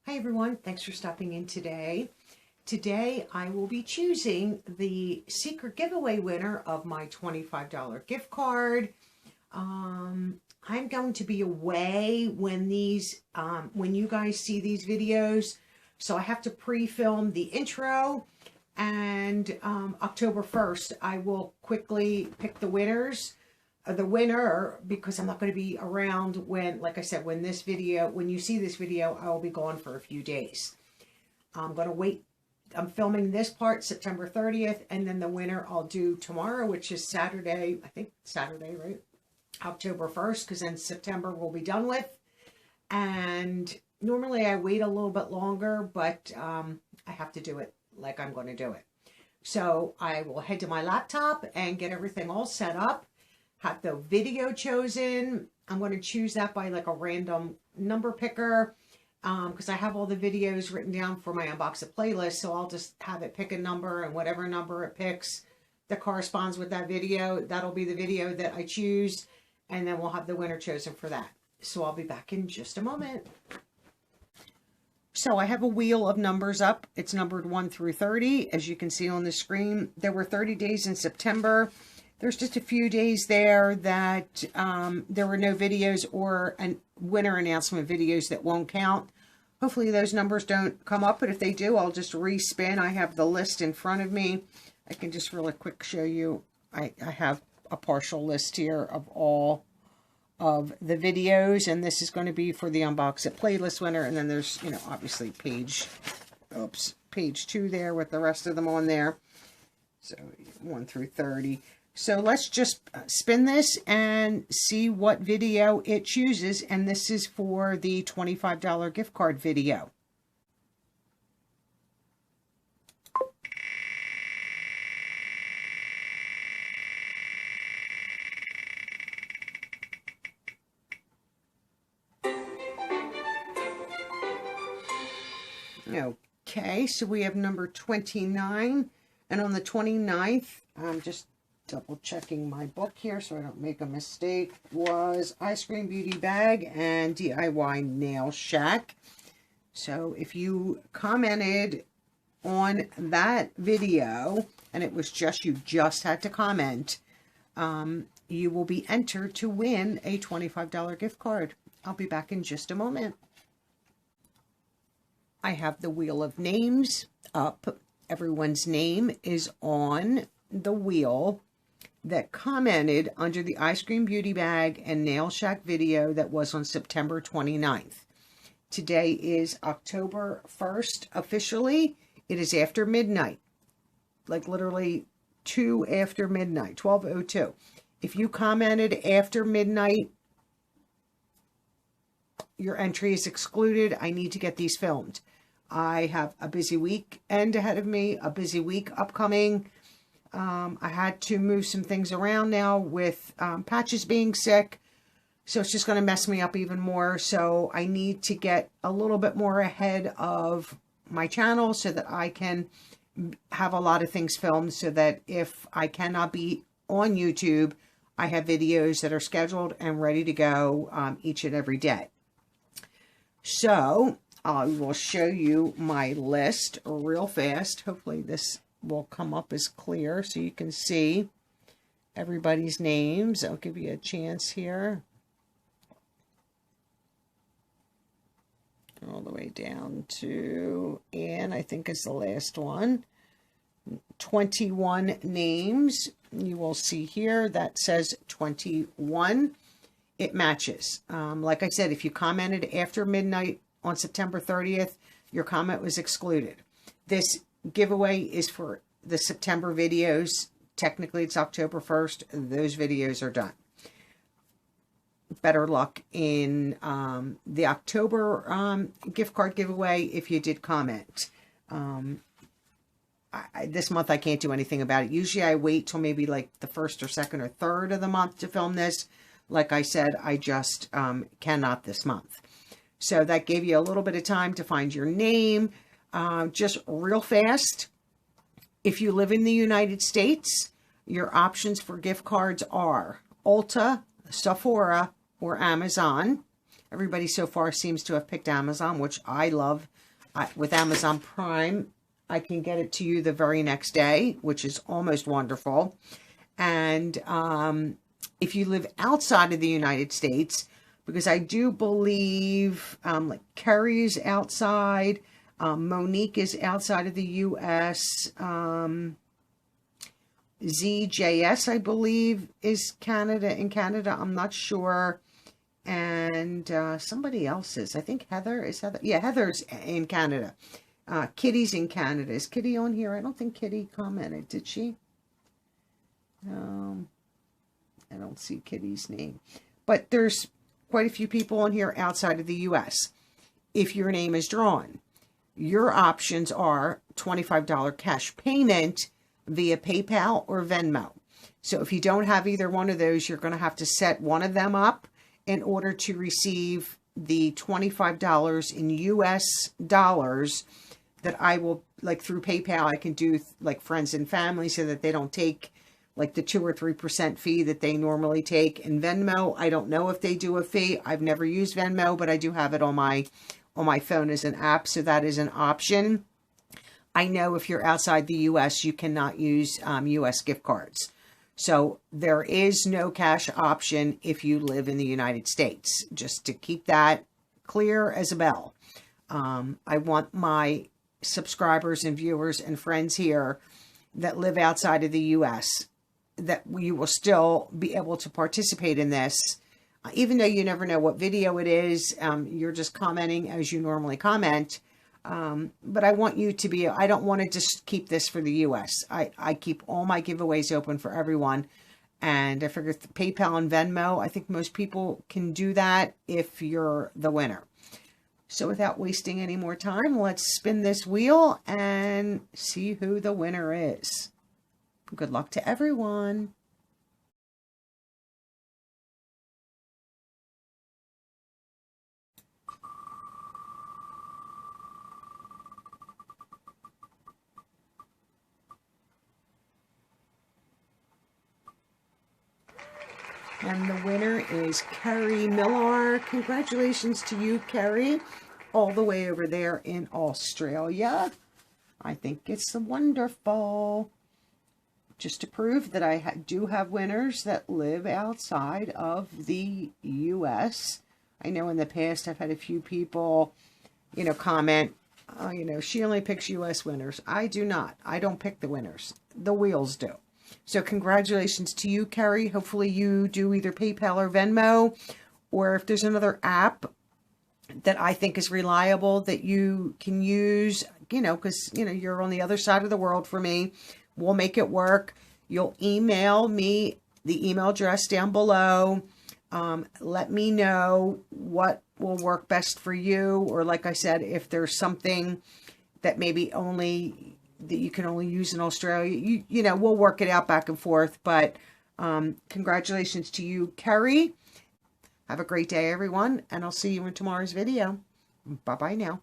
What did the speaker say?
Hi everyone, thanks for stopping in today. Today I will be choosing the secret giveaway winner of my $25 gift card. I'm going to be away when you guys see these videos, so I have to pre-film the intro, and October 1st I will quickly pick the winners. The winner, because I'm not going to be around when, like I said, when you see this video, I will be gone for a few days. I'm going to wait. I'm filming this part September 30th, and then the winner I'll do tomorrow, which is Saturday. I think Saturday, right? October 1st, because then September we'll be done with. And normally I wait a little bit longer, but I have to do it like I'm going to do it. So I will head to my laptop and get everything all set up. Have the video chosen. I'm going to choose that by like a random number picker because I have all the videos written down for my Unbox It playlist. So I'll just have it pick a number, and whatever number it picks that corresponds with that video, that'll be the video that I choose. And then we'll have the winner chosen for that. So I'll be back in just a moment. So I have a wheel of numbers up. It's numbered 1 through 30. As you can see on the screen, there were 30 days in September. There's just a few days there that there were no videos or winner announcement videos that won't count. Hopefully those numbers don't come up, but if they do, I'll just respin. I have the list in front of me. I can just really quick show you. I have a partial list here of all of the videos, and this is going to be for the Unbox It playlist winner. And then there's, you know, obviously page 2 there with the rest of them on there. So 1 through 30. So let's just spin this and see what video it chooses. And this is for the $25 gift card video. Okay, so we have number 29. And on the 29th, I'm just double checking my book here so I don't make a mistake, was Eyescream Beauty Bag and DIY Nail Shack. So if you commented on that video, and it was you just had to comment, you will be entered to win a $25 gift card. I'll be back in just a moment. I have the wheel of names up. Everyone's name is on the wheel that commented under the Eyescream Beauty Bag and Nail Shack video that was on September 29th. Today is October 1st officially. It is after midnight, like literally 2 after midnight, 12:02. If you commented after midnight, your entry is excluded. I need to get these filmed. I have a busy weekend ahead of me, a busy week upcoming. I had to move some things around now with Patches being sick, so it's just going to mess me up even more. So I need to get a little bit more ahead of my channel so that I can have a lot of things filmed, so that if I cannot be on YouTube, I have videos that are scheduled and ready to go each and every day. So I will show you my list real fast. Hopefully this will come up as clear so you can see everybody's names. I'll give you a chance here. All the way down to Anne, I think is the last one. 21 names. You will see here that says 21. It matches. Like I said, if you commented after midnight on September 30th, your comment was excluded. This giveaway is for the September videos. Technically, it's October 1st. Those videos are done. Better luck in the October gift card giveaway if you did comment. This month, I can't do anything about it. Usually, I wait till maybe like the 1st or 2nd or 3rd of the month to film this. Like I said, I just cannot this month. So that gave you a little bit of time to find your name. Just real fast, if you live in the United States, your options for gift cards are Ulta, Sephora, or Amazon. Everybody so far seems to have picked Amazon, which I love with Amazon Prime, I can get it to you the very next day, which is almost wonderful. And if you live outside of the United States, because I do believe like Carrie is outside, Monique is outside of the U.S., ZJS, I believe, is Canada. In Canada, I'm not sure. And somebody else is. I think Heather is Heather. Yeah, Heather's in Canada. Kitty's in Canada. Is Kitty on here? I don't think Kitty commented. Did she? I don't see Kitty's name. But there's quite a few people on here outside of the U.S. If your name is drawn, your options are $25 cash payment via PayPal or Venmo. So if you don't have either one of those, you're going to have to set one of them up in order to receive the $25 in US dollars that I will, like through PayPal, I can do like friends and family so that they don't take like the 2 or 3% fee that they normally take. In Venmo, I don't know if they do a fee. I've never used Venmo, but I do have it on my phone as an app, so that is an option. I know if you're outside the U.S., you cannot use U.S. gift cards. So there is no cash option if you live in the United States, just to keep that clear as a bell. I want my subscribers and viewers and friends here that live outside of the U.S. that you will still be able to participate in this. Even though you never know what video it is, you're just commenting as you normally comment. But I want you to be, I don't want to just keep this for the U.S. I keep all my giveaways open for everyone. And I figure PayPal and Venmo, I think most people can do that if you're the winner. So without wasting any more time, let's spin this wheel and see who the winner is. Good luck to everyone. And the winner is Carrie Millar. Congratulations to you, Carrie, all the way over there in Australia. I think it's wonderful. Just to prove that I do have winners that live outside of the U.S. I know in the past I've had a few people, comment, she only picks U.S. winners. I do not. I don't pick the winners. The wheels do. So congratulations to you, Carrie. Hopefully you do either PayPal or Venmo, or if there's another app that I think is reliable that you can use, because, you're on the other side of the world for me. We'll make it work. You'll email me the email address down below. Let me know what will work best for you. Or like I said, if there's something that maybe that you can only use in Australia, we'll work it out back and forth. But congratulations to you, Carrie. Have a great day, everyone. And I'll see you in tomorrow's video. Bye-bye now.